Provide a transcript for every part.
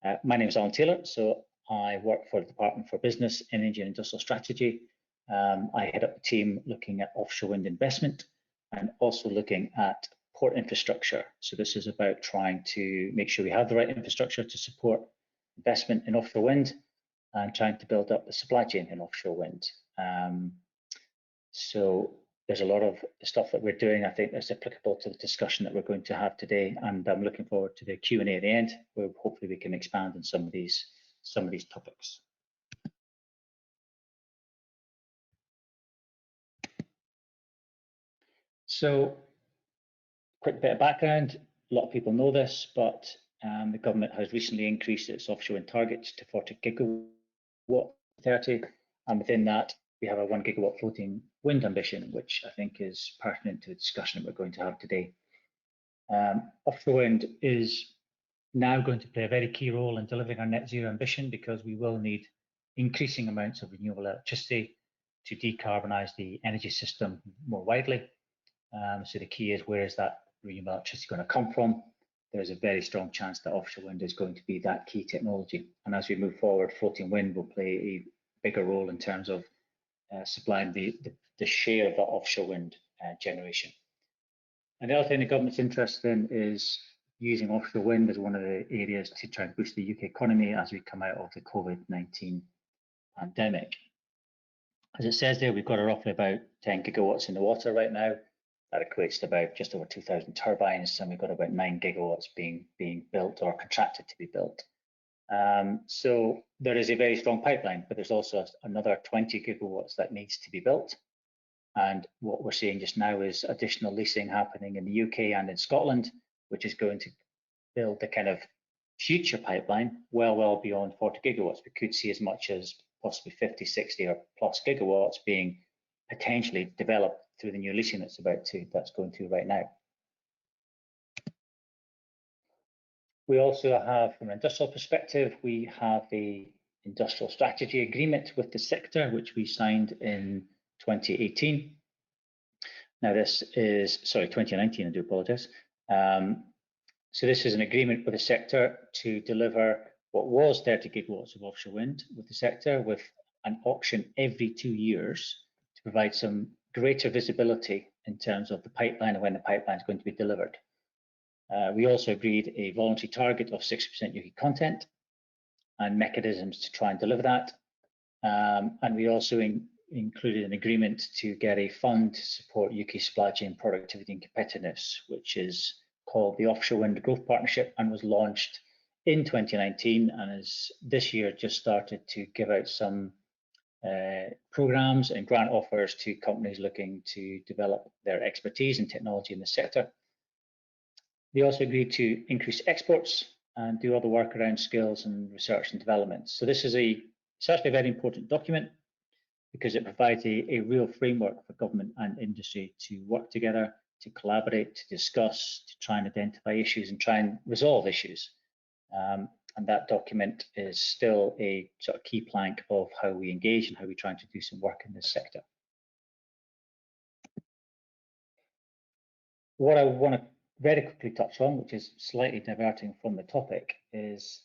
My name is Alan Taylor, so I work for the Department for Business, Energy and Industrial Strategy. I head up the team looking at offshore wind investment and also looking at port infrastructure. So this is about trying to make sure we have the right infrastructure to support investment in offshore wind and trying to build up the supply chain in offshore wind. So there's a lot of stuff that we're doing, I think, that's applicable to the discussion that we're going to have today, and I'm looking forward to the Q&A at the end, where hopefully we can expand on some of these topics. So, quick bit of background. A lot of people know this, but the government has recently increased its offshore wind targets to 40 gigawatt 30, and within that, we have a 1 gigawatt floating wind ambition, which I think is pertinent to the discussion that we're going to have today. Offshore wind is now going to play a very key role in delivering our net zero ambition, because we will need increasing amounts of renewable electricity to decarbonise the energy system more widely. So the key is, where is that renewable electricity going to come from? There's a very strong chance that offshore wind is going to be that key technology. And as we move forward, floating wind will play a bigger role in terms of supplying the share of that offshore wind generation. And the other thing the government's interested in is using offshore wind as one of the areas to try and boost the UK economy as we come out of the COVID-19 pandemic. As it says there, we've got roughly about 10 gigawatts in the water right now. That equates to about just over 2,000 turbines, and we've got about 9 gigawatts being built or contracted to be built. So there is a very strong pipeline, but there's also another 20 gigawatts that needs to be built. And what we're seeing just now is additional leasing happening in the UK and in Scotland, which is going to build the kind of future pipeline well beyond 40 gigawatts. We could see as much as possibly 50, 60 or plus gigawatts being potentially developed through the new leasing that's going through right now. We also have, from an industrial perspective, we have a industrial strategy agreement with the sector, which we signed in 2018. Now this is, sorry, 2019, I do apologise. So this is an agreement with the sector to deliver what was 30 gigawatts of offshore wind with the sector, with an auction every 2 years to provide some greater visibility in terms of the pipeline and when the pipeline is going to be delivered. We also agreed a voluntary target of 60% UK content and mechanisms to try and deliver that. And we also included an agreement to get a fund to support UK supply chain productivity and competitiveness, which is called the Offshore Wind Growth Partnership, and was launched in 2019, and has this year just started to give out some programs and grant offers to companies looking to develop their expertise and technology in the sector. They also agreed to increase exports and do other work around skills and research and development. So this is it's actually a very important document, because it provides a real framework for government and industry to work together, to collaborate, to discuss, to try and identify issues and try and resolve issues. And that document is still a sort of key plank of how we engage and how we try to do some work in this sector. What I want to very quickly touch on, which is slightly diverting from the topic, is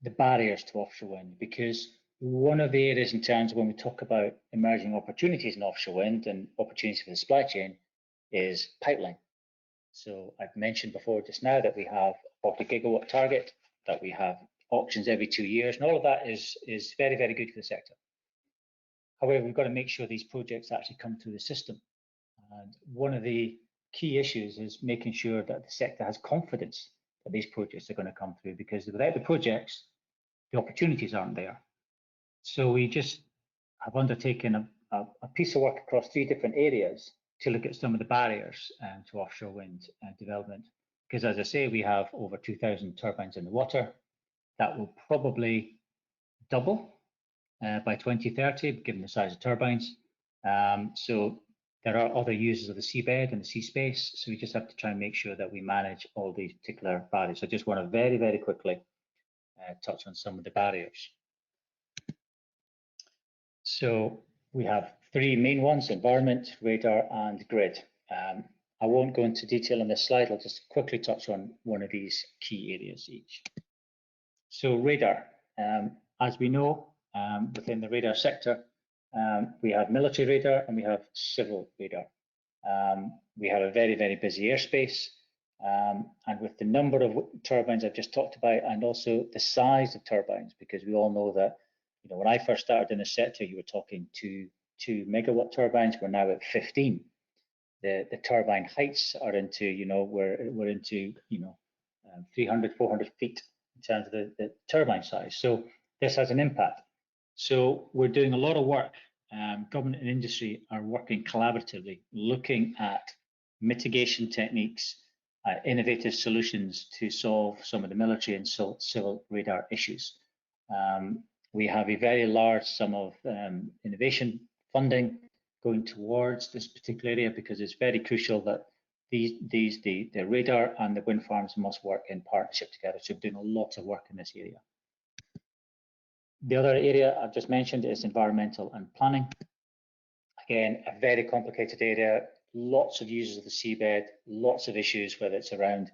the barriers to offshore wind, because one of the areas in terms of when we talk about emerging opportunities in offshore wind and opportunities for the supply chain is pipeline. So I've mentioned before just now that we have a 40 gigawatt target, that we have auctions every 2 years, and all of that is very good for the sector. However, we've got to make sure these projects actually come through the system. And one of the key issues is making sure that the sector has confidence that these projects are going to come through, because without the projects, the opportunities aren't there. So we just have undertaken a piece of work across 3 different areas to look at some of the barriers to offshore wind development. Because as I say, we have over 2,000 turbines in the water. That will probably double by 2030, given the size of turbines. So there are other users of the seabed and the sea space. So we just have to try and make sure that we manage all these particular barriers. So I just want to very quickly touch on some of the barriers. So we have 3 main ones: environment, radar, and grid. I won't go into detail on this slide. I'll just quickly touch on one of these key areas each. So radar, as we know, within the radar sector, we have military radar and we have civil radar. We have a very, very busy airspace. And with the number of turbines I've just talked about, and also the size of turbines, because we all know that, you know, when I first started in the sector, you were talking two megawatt turbines. We're now at 15. The turbine heights are into, you know, we're into, you know, 300, 400 feet in terms of the turbine size. So this has an impact. So we're doing a lot of work. Government and industry are working collaboratively, looking at mitigation techniques, innovative solutions to solve some of the military and civil radar issues. We have a very large sum of innovation funding going towards this particular area because it's very crucial that the radar and the wind farms must work in partnership together. So we're doing a lot of work in this area. The other area I've just mentioned is environmental and planning. Again, a very complicated area, lots of users of the seabed, lots of issues, whether it's around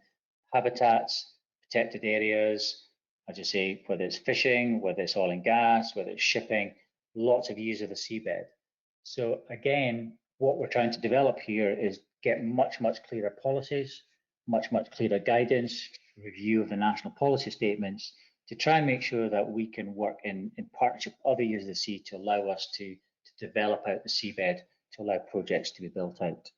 habitats, protected areas, as you say, whether it's fishing, whether it's oil and gas, whether it's shipping, lots of use of the seabed. So again, what we're trying to develop here is get much, much clearer policies, much, much clearer guidance, review of the national policy statements to try and make sure that we can work in partnership with other users of the sea to allow us to develop out the seabed, to allow projects to be built out.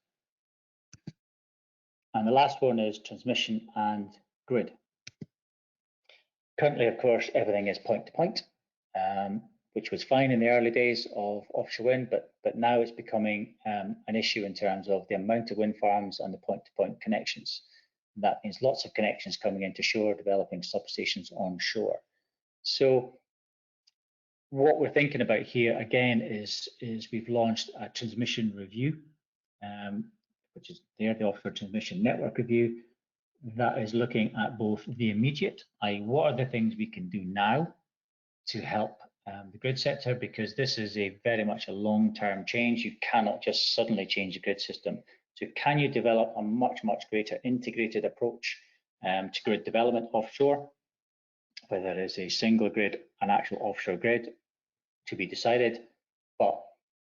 And the last one is transmission and grid. Currently, of course, everything is point to point, which was fine in the early days of offshore wind, but now it's becoming an issue in terms of the amount of wind farms and the point-to-point connections. And that means lots of connections coming into shore, developing substations on shore. So what we're thinking about here again is we've launched a transmission review, which is there, the Offshore Transmission Network Review, that is looking at both the immediate, i.e. what are the things we can do now to help the grid sector, because this is a very much a long-term change. You cannot just suddenly change the grid system. So can you develop a much, much greater integrated approach to grid development offshore, whether it is a single grid, an actual offshore grid, to be decided. But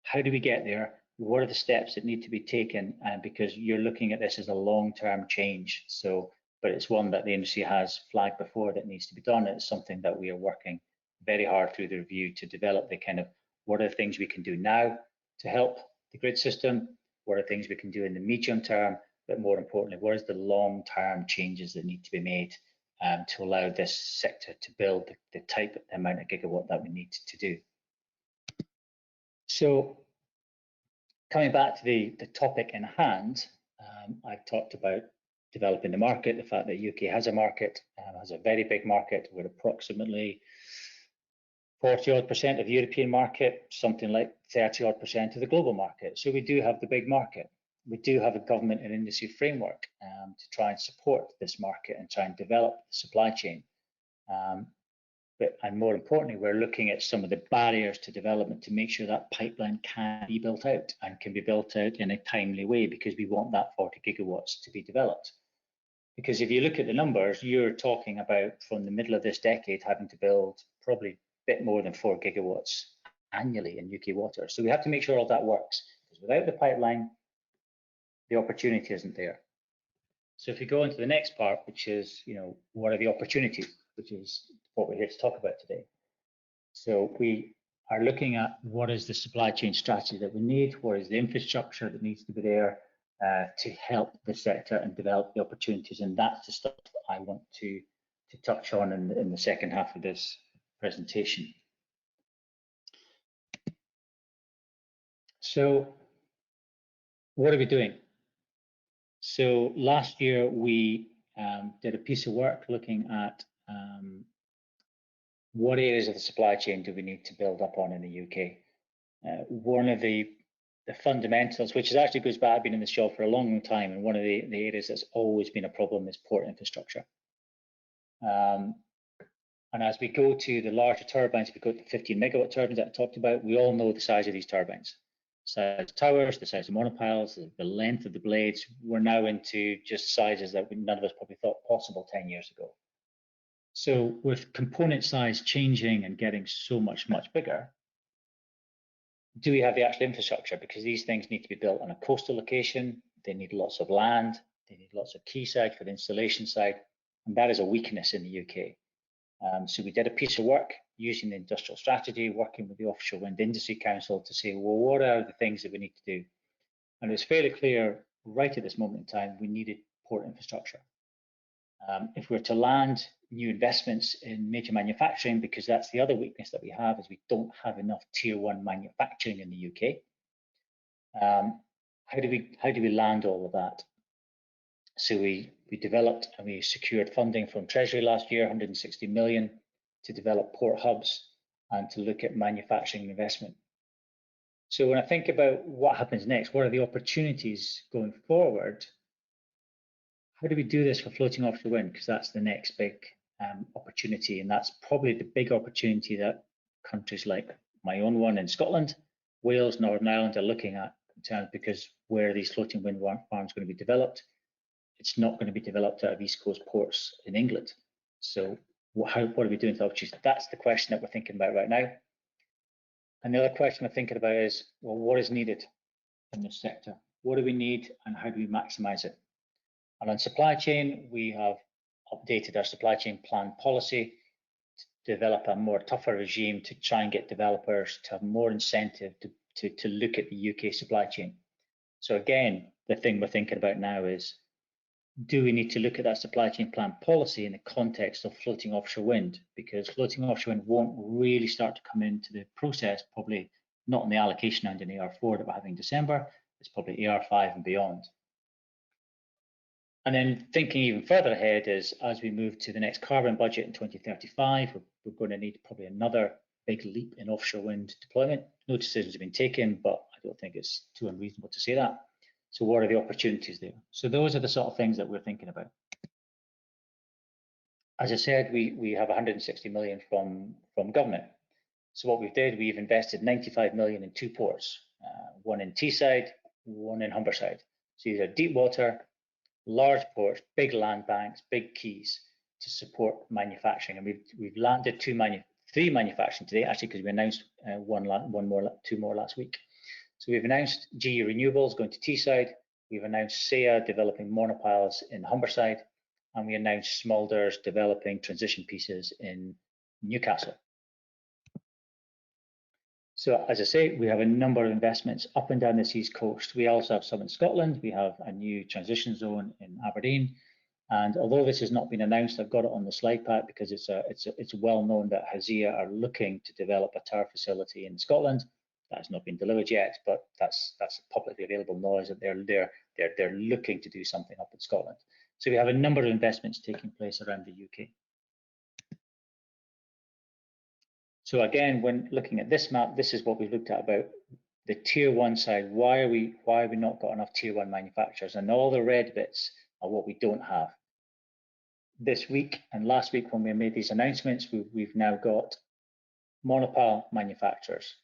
how do we get there? What are the steps that need to be taken? Because you're looking at this as a long-term change. So, but it's one that the industry has flagged before that needs to be done. It's something that we are working very hard through the review to develop the kind of what are the things we can do now to help the grid system, what are things we can do in the medium term, but more importantly, what is the long-term changes that need to be made to allow this sector to build the amount of gigawatt that we need to do. So coming back to the topic in hand, I've talked about developing the market, the fact that UK has a market, has a very big market. We're approximately 40% of the European market, something like 30% of the global market. So we do have the big market. We do have a government and industry framework to try and support this market and try and develop the supply chain. And more importantly, we're looking at some of the barriers to development to make sure that pipeline can be built out and can be built out in a timely way, because we want that 40 gigawatts to be developed. Because if you look at the numbers, you're talking about from the middle of this decade having to build probably a bit more than 4 gigawatts annually in UK water. So we have to make sure all that works, because without the pipeline, the opportunity isn't there. So if you go into the next part, which is, you know, what are the opportunities, which is what we're here to talk about today. So we are looking at what is the supply chain strategy that we need, what is the infrastructure that needs to be there to help the sector and develop the opportunities. And that's the stuff I want to touch on in the second half of this presentation. So what are we doing? So last year we did a piece of work looking at what areas of the supply chain do we need to build up on in the UK. One of the fundamentals, which actually goes back, I've been in this job for a long time, and one of the areas that's always been a problem is port infrastructure. And as we go to the larger turbines, if we go to the 15 megawatt turbines that I talked about, we all know the size of these turbines. Size of towers, the size of monopiles, the length of the blades. We're now into just sizes that none of us probably thought possible 10 years ago. So with component size changing and getting so much bigger, do we have the actual infrastructure? Because these things need to be built on a coastal location. They need lots of land. They need lots of quayside for the installation side. And that is a weakness in the UK. So we did a piece of work using the industrial strategy, working with the Offshore Wind Industry Council to say, well, what are the things that we need to do? And it's fairly clear right at this moment in time, we needed port infrastructure. If we're to land new investments in major manufacturing, because that's the other weakness that we have, is we don't have enough tier one manufacturing in the UK. How do we land all of that? So we developed and we secured funding from Treasury last year, 160 million, to develop port hubs and to look at manufacturing investment. So when I think about what happens next, what are the opportunities going forward? How do we do this for floating offshore wind? Because that's the next big opportunity, and that's probably the big opportunity that countries like my own one in Scotland, Wales, Northern Ireland are looking at, because where are these floating wind farms going to be developed? It's not going to be developed out of East Coast ports in England. So what are we doing to opportunities? That's the question that we're thinking about right now. And the other question we're thinking about is, well, what is needed in this sector? What do we need and how do we maximize it? And on supply chain, we have updated our supply chain plan policy to develop a more tougher regime to try and get developers to have more incentive to look at the UK supply chain. So again, the thing we're thinking about now is, do we need to look at that supply chain plan policy in the context of floating offshore wind? Because floating offshore wind won't really start to come into the process, probably not in the allocation round in AR4 that we're having in December. It's probably AR5 and beyond. And then thinking even further ahead is, as we move to the next carbon budget in 2035, we're going to need probably another big leap in offshore wind deployment. No decisions have been taken, but I don't think it's too unreasonable to say that. So what are the opportunities there? So those are the sort of things that we're thinking about. As I said, we have 160 million from government. So what we've invested 95 million in 2 ports, one in Teesside, one in Humberside. So these are deep water, large ports, big land banks, big quays to support manufacturing. And we've landed 3 manufacturing today, actually, because we announced two more last week. So we've announced GE Renewables going to Teesside. We've announced SeAH developing monopiles in Humberside, and we announced Smulders developing transition pieces in Newcastle. So as I say, we have a number of investments up and down this east coast. We also have some in Scotland. We have a new transition zone in Aberdeen. And although this has not been announced, I've got it on the slide pack because it's well known that Haziya are looking to develop a tower facility in Scotland. That has not been delivered yet, but that's publicly available knowledge that they're looking to do something up in Scotland. So we have a number of investments taking place around the UK. So again, when looking at this map, this is what we've looked at about the tier one side. Why have we not got enough tier one manufacturers? And all the red bits are what we don't have. This week and last week when we made these announcements, we've now got monopile manufacturers.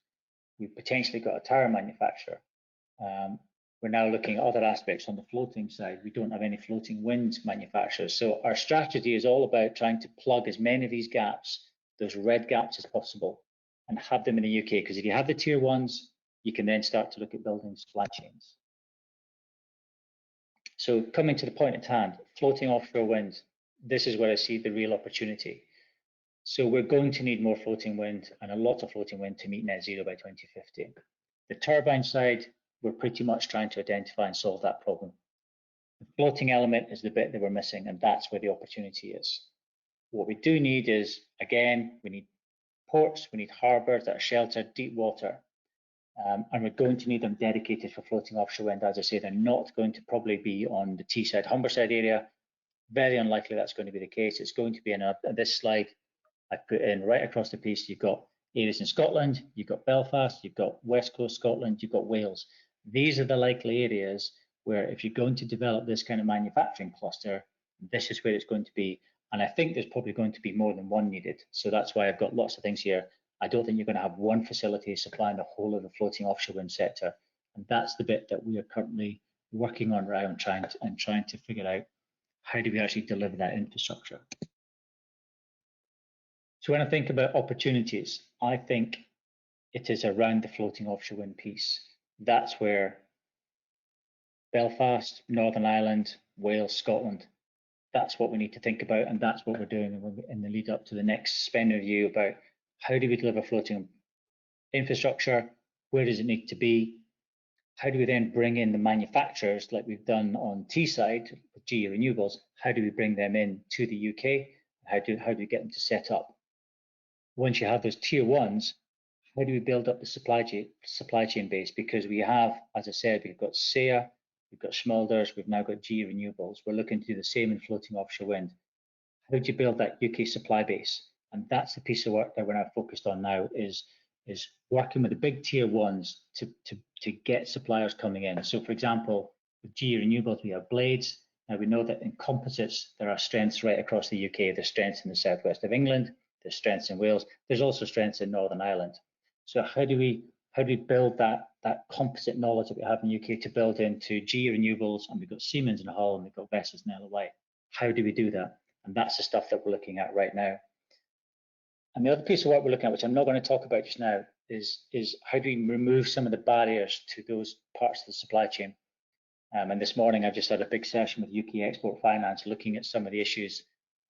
We've potentially got a tower manufacturer. We're now looking at other aspects on the floating side. We don't have any floating wind manufacturers. So our strategy is all about trying to plug as many of these gaps, those red gaps, as possible, and have them in the UK. Because if you have the tier ones, you can then start to look at building supply chains. So coming to the point at hand, floating offshore wind, this is where I see the real opportunity. So we're going to need more floating wind and a lot of floating wind to meet net zero by 2050. The turbine side, we're pretty much trying to identify and solve that problem. The floating element is the bit that we're missing, and that's where the opportunity is. What we do need is, again, we need ports, we need harbours that are sheltered, deep water, and we're going to need them dedicated for floating offshore wind. As I say, they're not going to probably be on the Teesside, Humberside area. Very unlikely that's going to be the case. It's going to be in this slide I put in right across the piece. You've got areas in Scotland, you've got Belfast, you've got West Coast Scotland, you've got Wales. These are the likely areas where if you're going to develop this kind of manufacturing cluster, this is where it's going to be. And I think there's probably going to be more than one needed. So that's why I've got lots of things here. I don't think you're going to have one facility supplying the whole of the floating offshore wind sector. And that's the bit that we are currently working on around trying to figure out how do we actually deliver that infrastructure. So when I think about opportunities, I think it is around the floating offshore wind piece. That's where Belfast, Northern Ireland, Wales, Scotland, that's what we need to think about, and that's what we're doing in the lead up to the next spend review about how do we deliver floating infrastructure, where does it need to be, how do we then bring in the manufacturers like we've done on Teesside with GE Renewables, how do we bring them in to the UK, how do we get them to set up? Once you have those tier ones, how do we build up the supply chain base? Because we have, as I said, we've got SEA, we've got Schmolders, we've now got GE Renewables. We're looking to do the same in floating offshore wind. How do you build that UK supply base? And that's the piece of work that we're now focused on now is working with the big tier ones to get suppliers coming in. So for example, with GE Renewables, we have blades. Now we know that in composites, there are strengths right across the UK. There's strengths in the southwest of England, there's strengths in Wales, there's also strengths in Northern Ireland. So how do we build that composite knowledge that we have in the UK to build into GE Renewables, and we've got Siemens in Hull, and we've got Vestas in LOI. How do we do that? And that's the stuff that we're looking at right now. And the other piece of work we're looking at, which I'm not going to talk about just now, is how do we remove some of the barriers to those parts of the supply chain? And this morning, I've just had a big session with UK Export Finance looking at some of the issues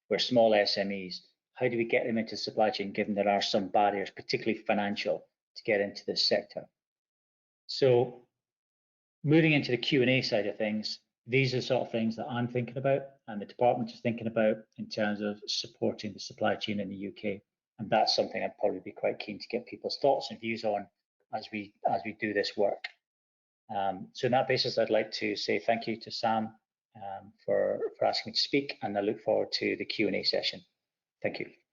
where small SMEs, how do we get them into the supply chain, given there are some barriers, particularly financial, to get into this sector? So moving into the Q&A side of things, these are the sort of things that I'm thinking about and the department is thinking about in terms of supporting the supply chain in the UK. And that's something I'd probably be quite keen to get people's thoughts and views on as we do this work. So on that basis, I'd like to say thank you to Sam for asking me to speak, and I look forward to the Q&A session. Thank you.